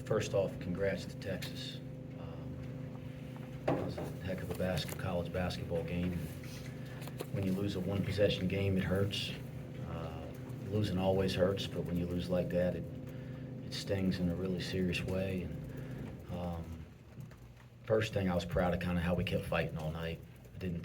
First off, congrats to Texas. That was a heck of a college basketball game. When you lose a one-possession game, it hurts. Losing always hurts, but when you lose like that, it stings in a really serious way. And first thing, I was proud of kind of how we kept fighting all night. I didn't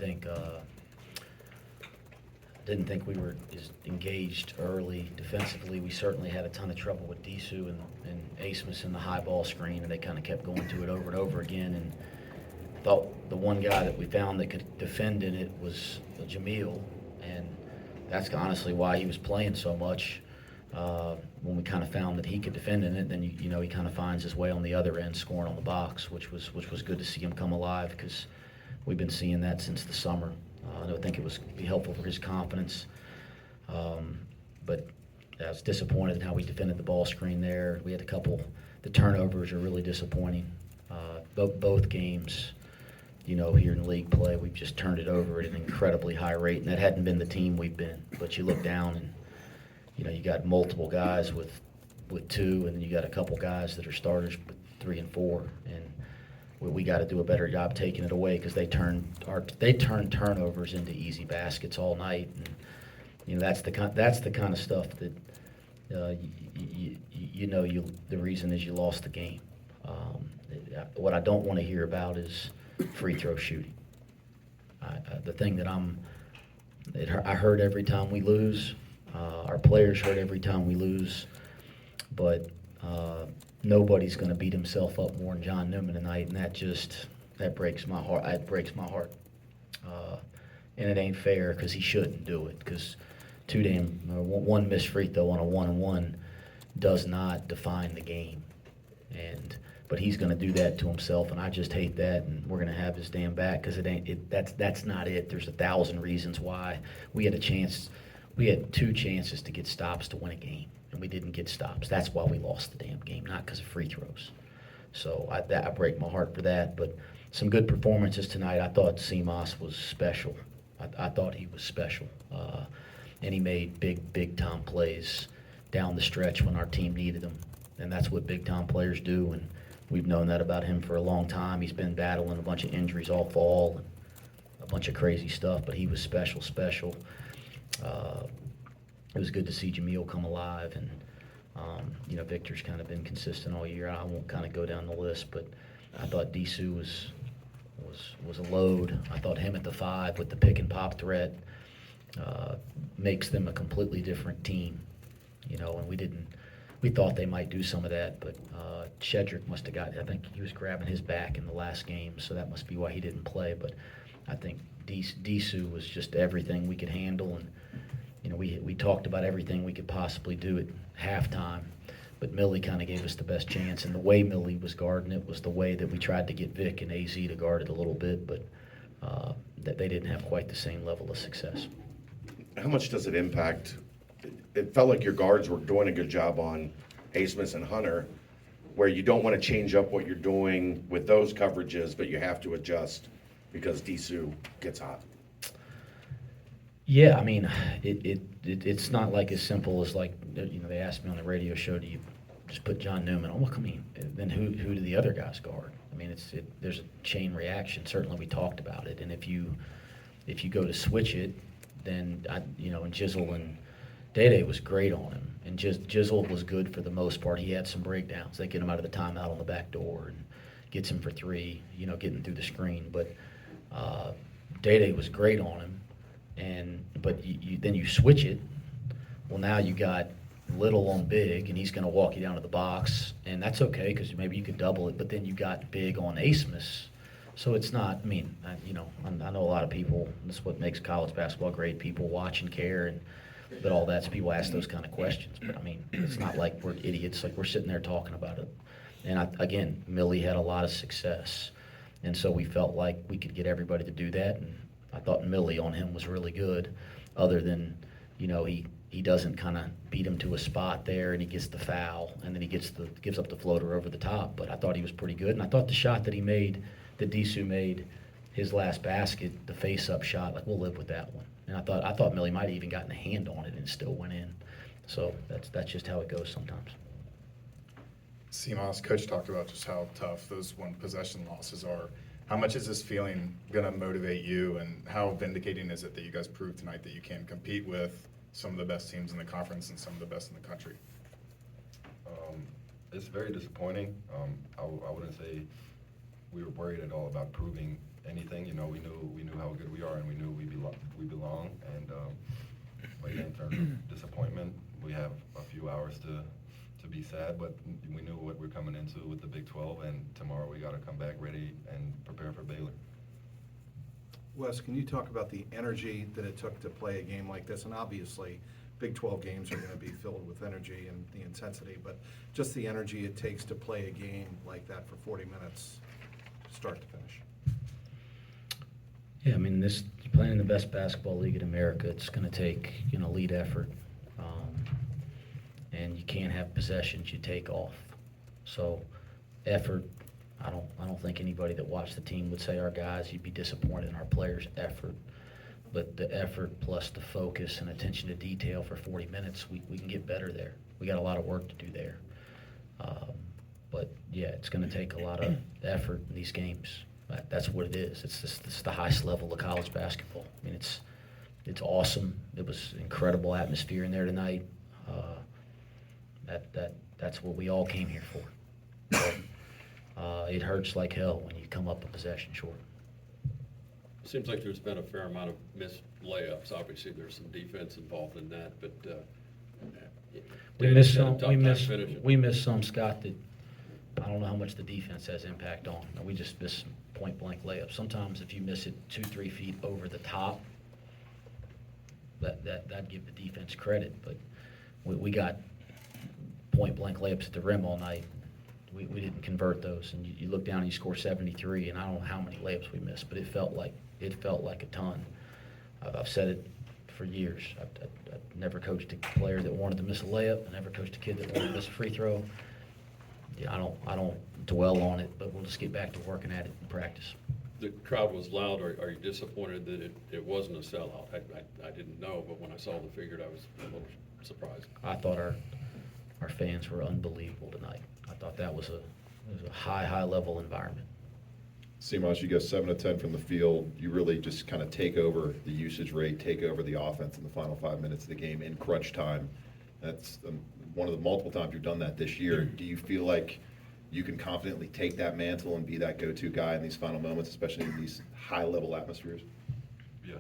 think we were as engaged early defensively. We certainly had a ton of trouble with Disu and Simas in the high ball screen, and they kind of kept going to it over and over again. And I thought the one guy that we found that could defend in it was Jamil, and that's honestly why he was playing so much. When we kind of found that he could defend in it, then he kind of finds his way on the other end, scoring on the box, which was good to see him come alive because we've been seeing that since the summer. I don't think it was be helpful for his confidence, but I was disappointed in how we defended the ball screen there. We had the turnovers are really disappointing. Both games, here in league play, we've just turned it over at an incredibly high rate, and that hadn't been the team we've been. But you look down and, you got multiple guys with two, and then you got a couple guys that are starters with 3 and 4, and we got to do a better job taking it away because they turn turnovers into easy baskets all night, and that's the kind of stuff that the reason is you lost the game. What I don't want to hear about is free throw shooting. The thing that I heard every time we lose. Our players hurt every time we lose, but nobody's going to beat himself up more than John Newman tonight, and that breaks my heart. It breaks my heart, and it ain't fair because he shouldn't do it. Because one missed free throw on a 1-on-1 does not define the game, but he's going to do that to himself, and I just hate that. And we're going to have his damn back because that's not it. There's 1,000 reasons why we had a chance. We had 2 chances to get stops to win a game, and we didn't get stops. That's why we lost the damn game, not because of free throws. So I break my heart for that. But some good performances tonight. I thought Simas was special. I thought he was special. And he made big-time plays down the stretch when our team needed them. And that's what big-time players do, and we've known that about him for a long time. He's been battling a bunch of injuries all fall and a bunch of crazy stuff, but he was special. It was good to see Jamil come alive, and Victor's kind of been consistent all year. I won't kind of go down the list, but I thought Disu was a load. I thought him at the 5 with the pick and pop threat makes them a completely different team. And we thought they might do some of that, but Shedrick must have I think he was grabbing his back in the last game, so that must be why he didn't play. But I think Disu was just everything we could handle, and we talked about everything we could possibly do at halftime, but Millie kind of gave us the best chance, and the way Millie was guarding it was the way that we tried to get Vic and AZ to guard it a little bit, but that they didn't have quite the same level of success. How much does it impact? It felt like your guards were doing a good job on Simas and Hunter, where you don't want to change up what you're doing with those coverages, but you have to adjust because Disu gets hot. Yeah, I mean, it's not like as simple as they asked me on the radio show, do you just put John Newman on? Well, I mean, then who do the other guys guard? I mean, there's a chain reaction. Certainly, we talked about it, and if you go to switch it, then and Jizzle and Day was great on him, and Jizzle was good for the most part. He had some breakdowns. They get him out of the timeout on the back door and gets him for 3, getting through the screen. But Day was great on him. But then you switch it. Well, now you got Little on Big, and he's going to walk you down to the box, and that's okay because maybe you could double it. But then you got Big on Simas, so it's not. I mean, I know a lot of people. That's what makes college basketball great. People watch and care, but all that. So people ask those kind of questions. But I mean, it's not like we're idiots. Like we're sitting there talking about it. And again, Millie had a lot of success, and so we felt like we could get everybody to do that. And I thought Millie on him was really good, other than, he doesn't kind of beat him to a spot there and he gets the foul and then he gives up the floater over the top. But I thought he was pretty good, and I thought the shot that Disu made, his last basket, the face-up shot, we'll live with that one. And I thought Millie might have even gotten a hand on it and it still went in. So that's just how it goes sometimes. Simas, coach talked about just how tough those one possession losses are. How much is this feeling going to motivate you, and how vindicating is it that you guys proved tonight that you can compete with some of the best teams in the conference and some of the best in the country? It's very disappointing. I wouldn't say we were worried at all about proving anything. You know, we knew how good we are, and we knew we belong. And but yeah, in terms of disappointment, we have a few hours to be sad, but we knew what we're coming into with the Big 12, and tomorrow we got to come back ready and prepare for Baylor. Wes, can you talk about the energy that it took to play a game like this? And obviously, Big 12 games are going to be filled with energy and the intensity, but just the energy it takes to play a game like that for 40 minutes, start to finish. Yeah, I mean, you're playing in the best basketball league in America. It's going to take, elite effort. And you can't have possessions you take off. So effort, I don't think anybody that watched the team would say our guys, you'd be disappointed in our players' effort. But the effort plus the focus and attention to detail for 40 minutes, we can get better there. We got a lot of work to do there. But yeah, it's going to take a lot of effort in these games. That's what it is. It's the highest level of college basketball. I mean, it's awesome. It was incredible atmosphere in there tonight. That's what we all came here for. So, it hurts like hell when you come up a possession short. Seems like there's been a fair amount of missed layups. Obviously, there's some defense involved in that, but We missed had a some. tough We time missed. finishing. We missed some, Scott. That I don't know how much the defense has impact on. We just missed some point blank layups. Sometimes if you miss it 2-3 feet over the top, that'd give the defense credit. But we got point blank layups at the rim all night. We didn't convert those, and you look down and you score 73, and I don't know how many layups we missed, but it felt like a ton. I've said it for years. I've never coached a player that wanted to miss a layup. I never coached a kid that wanted to miss a free throw. Yeah, I don't dwell on it, but we'll just get back to working at it in practice. The crowd was loud. Are you disappointed that it wasn't a sellout? I didn't know, but when I saw the figure, I was a little surprised. I thought our fans were unbelievable tonight. I thought it was a high level environment. Simas, you go 7 of 10 from the field. You really just kind of take over the usage rate, take over the offense in the final 5 minutes of the game in crunch time. That's one of the multiple times you've done that this year. Do you feel like you can confidently take that mantle and be that go-to guy in these final moments, especially in these high-level atmospheres? Yeah,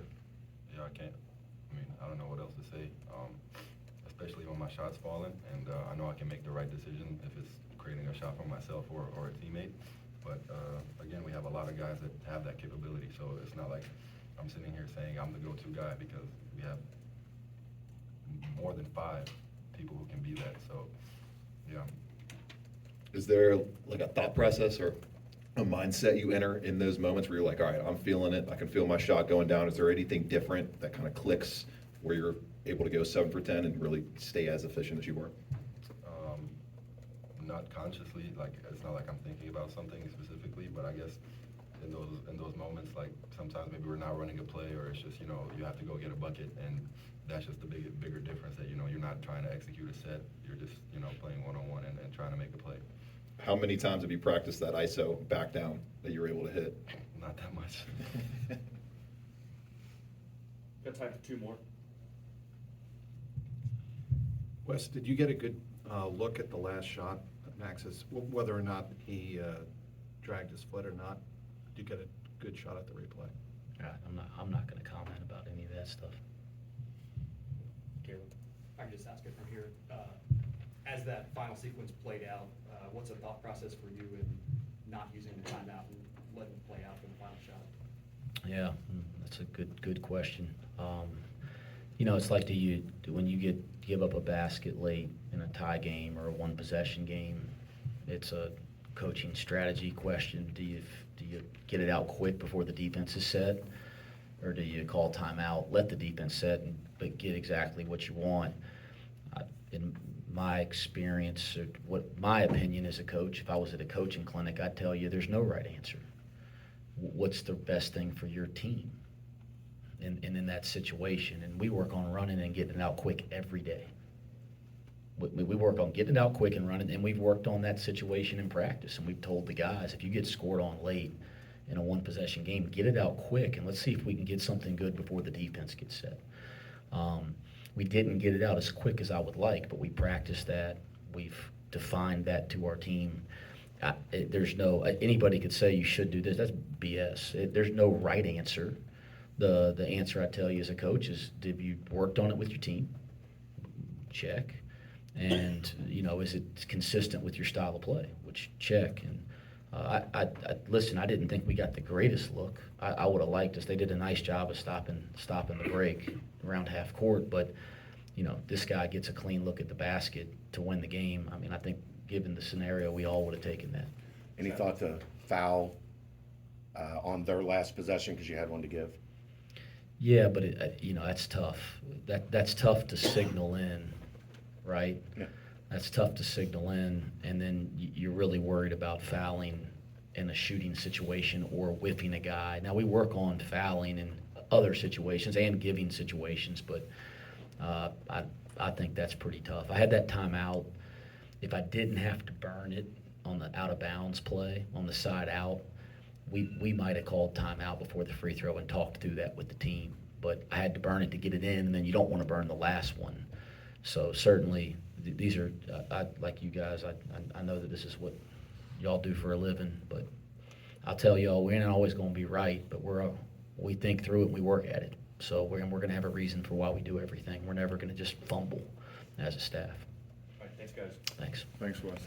I can't. I mean, I don't know what else to say, especially when my shot's falling, and I know I can make the right decision if it's creating a shot for myself or a teammate. But again, we have a lot of guys that have that capability, so it's not like I'm sitting here saying I'm the go-to guy, because we have more than 5 people who can be that. So, yeah. Is there like a thought process or a mindset you enter in those moments where you're like, all right, I'm feeling it, I can feel my shot going down? Is there anything different that kind of clicks where you're able to go 7 for 10 and really stay as efficient as you were? Not consciously, like it's not like I'm thinking about something specifically, but I guess in those moments, like sometimes maybe we're not running a play, or it's just, you have to go get a bucket, and that's just the bigger difference, that you're not trying to execute a set, you're just playing one-on-one and trying to make a play. How many times have you practiced that ISO back down that you were able to hit? Not that much. Got time for 2 more. Wes, did you get a good look at the last shot of Max's, whether or not he dragged his foot or not? Did you get a good shot at the replay? I'm not going to comment about any of that stuff. Caleb, I can just ask it from here. As that final sequence played out, what's the thought process for you in not using the timeout and letting it play out for the final shot? Yeah, that's a good question. It's like when you give up a basket late in a tie game or a one possession game, it's a coaching strategy question. Do you get it out quick before the defense is set, or do you call timeout, let the defense set, but get exactly what you want? In my experience, or what my opinion as a coach, if I was at a coaching clinic, I'd tell you there's no right answer. What's the best thing for your team? And in that situation, and we work on running and getting it out quick every day. We work on getting it out quick and running, and we've worked on that situation in practice, and we've told the guys, if you get scored on late in a one-possession game, get it out quick, and let's see if we can get something good before the defense gets set. We didn't get it out as quick as I would like, but we practiced that. We've defined that to our team. There's no, anybody could say you should do this. That's BS. There's no right answer. The answer I tell you as a coach is, have you worked on it with your team? Check. And, is it consistent with your style of play? Which, check. And listen, I didn't think we got the greatest look. I would have liked us. They did a nice job of stopping the break around half court, but, this guy gets a clean look at the basket to win the game. I mean, I think given the scenario, we all would have taken that. Any thought to foul on their last possession because you had one to give? Yeah, but that's tough. That's tough to signal in, right? Yeah. That's tough to signal in, and then you're really worried about fouling in a shooting situation or whiffing a guy. Now, we work on fouling in other situations and giving situations, but I think that's pretty tough. I had that timeout. If I didn't have to burn it on the out-of-bounds play, on the side out, we might have called timeout before the free throw and talked through that with the team. But I had to burn it to get it in, and then you don't want to burn the last one. So certainly, these are, like you guys, I know that this is what y'all do for a living, but I'll tell y'all, we're not always going to be right, but we think through it and we work at it. So we're going to have a reason for why we do everything. We're never going to just fumble as a staff. All right, thanks, guys. Thanks. Thanks, Wes.